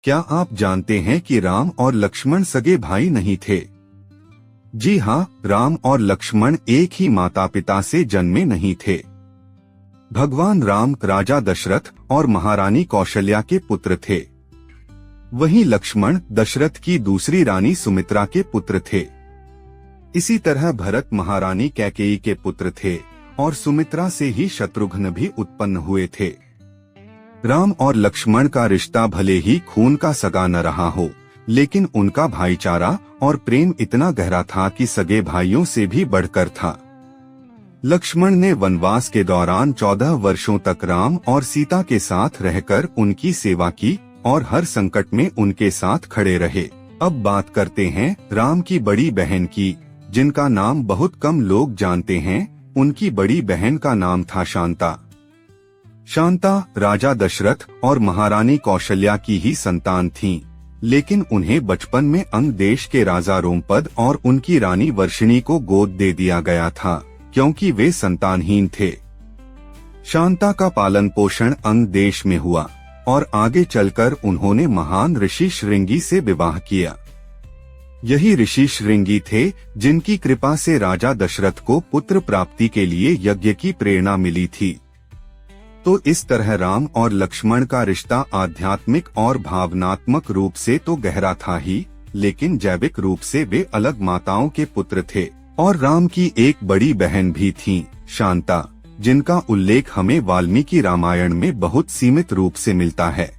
क्या आप जानते हैं कि राम और लक्ष्मण सगे भाई नहीं थे? जी हाँ, राम और लक्ष्मण एक ही माता पिता से जन्मे नहीं थे। भगवान राम राजा दशरथ और महारानी कौशल्या के पुत्र थे। वहीं लक्ष्मण दशरथ की दूसरी रानी सुमित्रा के पुत्र थे। इसी तरह भरत महारानी कैकेयी के पुत्र थे और सुमित्रा से ही शत्रुघ्न भी उत्पन्न हुए थे। राम और लक्ष्मण का रिश्ता भले ही खून का सगा न रहा हो, लेकिन उनका भाईचारा और प्रेम इतना गहरा था कि सगे भाइयों से भी बढ़कर था। लक्ष्मण ने वनवास के दौरान 14 वर्षों तक राम और सीता के साथ रहकर उनकी सेवा की और हर संकट में उनके साथ खड़े रहे। अब बात करते हैं राम की बड़ी बहन की, जिनका नाम बहुत कम लोग जानते हैं। उनकी बड़ी बहन का नाम था शांता। शांता राजा दशरथ और महारानी कौशल्या की ही संतान थीं, लेकिन उन्हें बचपन में अंग देश के राजा रोमपद और उनकी रानी वर्षिणी को गोद दे दिया गया था, क्योंकि वे संतानहीन थे। शांता का पालन पोषण अंग देश में हुआ और आगे चलकर उन्होंने महान ऋषि श्रृंगी से विवाह किया। यही ऋषि श्रृंगी थे जिनकी कृपा से राजा दशरथ को पुत्र प्राप्ति के लिए यज्ञ की प्रेरणा मिली थी। तो इस तरह राम और लक्ष्मण का रिश्ता आध्यात्मिक और भावनात्मक रूप से तो गहरा था ही, लेकिन जैविक रूप से वे अलग माताओं के पुत्र थे। और राम की एक बड़ी बहन भी थी, शांता, जिनका उल्लेख हमें वाल्मीकि रामायण में बहुत सीमित रूप से मिलता है।